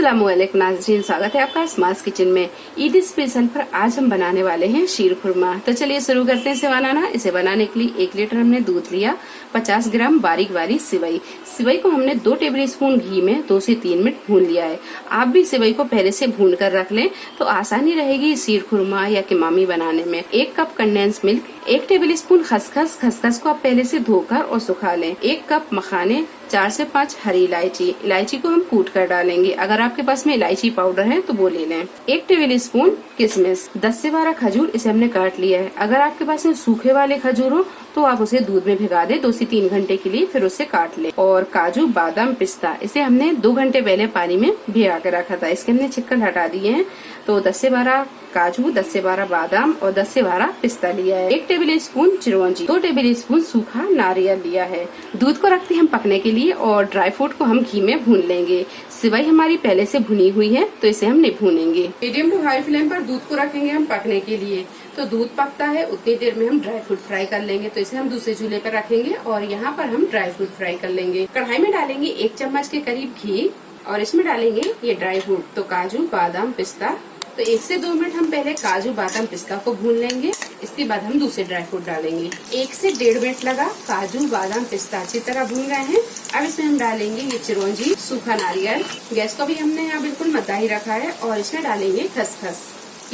अस्सलामुअलैकुम नाज़रीन, स्वागत है आपका अस्मास किचन में। ईद स्पेशल पर आज हम बनाने वाले हैं शीर खुरमा। तो चलिए शुरू करते हैं इसे बनाना। इसे बनाने के लिए 1 लीटर हमने दूध लिया, 50 ग्राम बारीक बारीक सिवई को हमने 2 टेबल स्पून घी में 2 से 3 मिनट भून लिया है। आप भी सिवई को पहले से भून कर रख लें तो आसानी रहेगी शीर खुरमा या किमामी बनाने में। 1 cup condense milk, 1 table spoon खसखस को आप पहले से धोकर और सुखा लें। 1 कप मखाने, 4 से 5 हरी इलायची को हम कूट कर डालेंगे। अगर आपके पास में इलायची पाउडर है तो वो ले लें। 1 टेबल स्पून किशमिश, 10 से 12 खजूर इसे हमने काट लिया है। अगर आपके पास में सूखे वाले खजूर हो तो आप उसे दूध में भिगा दे 2 से 3 घंटे के लिए, फिर उसे काट ले। और काजू, बादाम, पिस्ता इसे हमने 2 घंटे पहले पानी में भिगा के रखा था। इसके हमने छिक्कल हटा दिए हैं। तो 10 से 12 काजू, 10 से 12 बादाम और 10 से 12 पिस्ता लिया है। 1 टेबल स्पून चिरौंजी, 2 टेबल स्पून सूखा नारियल लिया है। दूध को रखते हैं हम पकने के लिए और ड्राई फ्रूट को हम घी में भून लेंगे। सिवई हमारी पहले से भुनी हुई है तो इसे हम नहीं भूनेंगे। मीडियम टू हाई फ्लेम पर दूध को रखेंगे हम पकने के लिए। तो दूध पकता है उतनी देर में हम ड्राई फ्रूट फ्राई कर लेंगे। तो इसे हम दूसरे चूल्हे पर रखेंगे और यहाँ पर हम ड्राई फ्रूट फ्राई कर लेंगे। कढ़ाई में डालेंगे 1 चम्मच के करीब घी और इसमें डालेंगे ये ड्राई फ्रूट, तो काजू, बादाम, पिस्ता। तो 1 से 2 मिनट हम पहले काजू, बादाम, पिस्ता को भून लेंगे। इसके बाद हम दूसरे ड्राई फ्रूट डालेंगे। 1 से 1.5 मिनट लगा। काजू, बादाम, पिस्ता अच्छी तरह भून गए हैं। अब इसमें हम डालेंगे ये चिरौंजी, सूखा नारियल। गैस को भी हमने यहाँ बिल्कुल मद्दा ही रखा है और इसमें डालेंगे खसखस।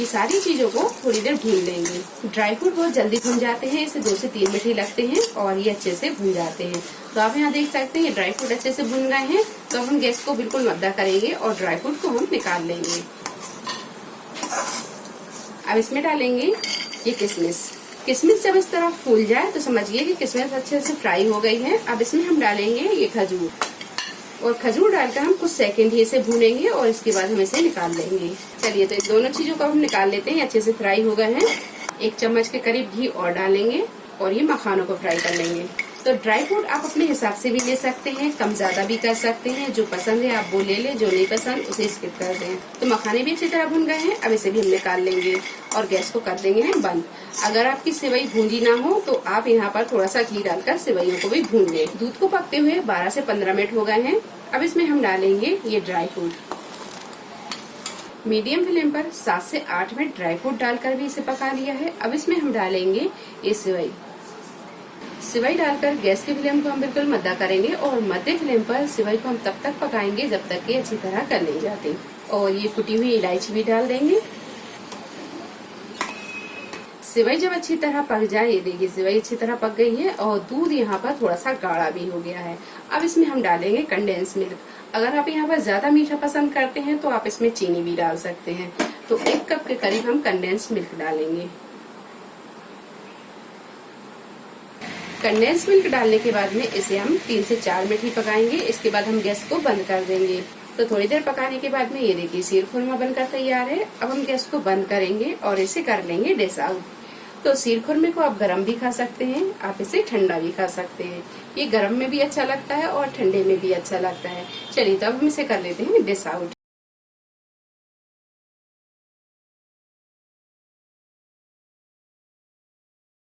ये सारी चीजों को थोड़ी देर भून लेंगे। ड्राई फ्रूट बहुत जल्दी भून जाते हैं, इसे 2 से 3 मिनट ही लगते हैं और ये अच्छे से भून जाते हैं। तो आप यहाँ देख सकते हैं ये ड्राई फ्रूट अच्छे से भून गए हैं। तो हम गैस को बिल्कुल मद्दा करेंगे और ड्राई फ्रूट को हम निकाल लेंगे। अब इसमें डालेंगे ये किशमिश जब इस तरह फूल जाए तो समझिए कि किशमिश अच्छे से फ्राई हो गई है। अब इसमें हम डालेंगे ये खजूर और खजूर डालकर हम कुछ सेकंड ही इसे भूनेंगे और इसके बाद हम इसे निकाल लेंगे। चलिए तो इन दोनों चीजों को हम निकाल लेते हैं। अच्छे से फ्राई हो गए हैं। 1 चम्मच के करीब घी और डालेंगे और ये मखानों को फ्राई कर लेंगे। तो ड्राई फ्रूट आप अपने हिसाब से भी ले सकते हैं, कम ज्यादा भी कर सकते हैं। जो पसंद है आप वो ले लें, जो नहीं पसंद उसे स्किप कर दें। तो मखाने भी अच्छी तरह भून गए हैं। अब इसे भी हम निकाल लेंगे और गैस को कर देंगे हम बंद। अगर आपकी सेवई भूंजी ना हो तो आप यहाँ पर थोड़ा सा घी डालकर सेवइयों को भी भून लें। दूध को पकते हुए 12 से 15 मिनट हो गए हैं। अब इसमें हम डालेंगे ये ड्राई फ्रूट। मीडियम फ्लेम पर 7 से 8 मिनट ड्राई फ्रूट डालकर भी इसे पका लिया है। अब इसमें हम डालेंगे ये सिवई डालकर गैस की फ्लेम को हम बिल्कुल मद्दा करेंगे और मध्य फ्लेम पर सिवई को हम तब तक पकाएंगे जब तक कि अच्छी तरह कर नहीं जाती। और ये कुटी हुई इलायची भी डाल देंगे। सिवई जब अच्छी तरह पक जाए, ये देखिए सिवई अच्छी तरह पक गई है और दूध यहाँ पर थोड़ा सा गाढ़ा भी हो गया है। अब इसमें हम डालेंगे कंडेंस मिल्क। अगर आप यहाँ पर ज्यादा मीठा पसंद करते हैं तो आप इसमें चीनी भी डाल सकते हैं। तो 1 कप के करीब हम कंडेंस मिल्क डालेंगे। कंडेंस मिल्क डालने के बाद में इसे हम 3 से 4 मिनट ही पकाएंगे। इसके बाद हम गैस को बंद कर देंगे। तो थोड़ी देर पकाने के बाद में ये देखिए शीर खुरमा बनकर तैयार है। अब हम गैस को बंद करेंगे और इसे कर लेंगे डिश आउट। तो शीर खुरमे को आप गरम भी खा सकते हैं, आप इसे ठंडा भी खा सकते हैं। ये गरम में भी अच्छा लगता है और ठंडे में भी अच्छा लगता है। चलिए तो अब हम इसे कर लेते हैं डिश आउट।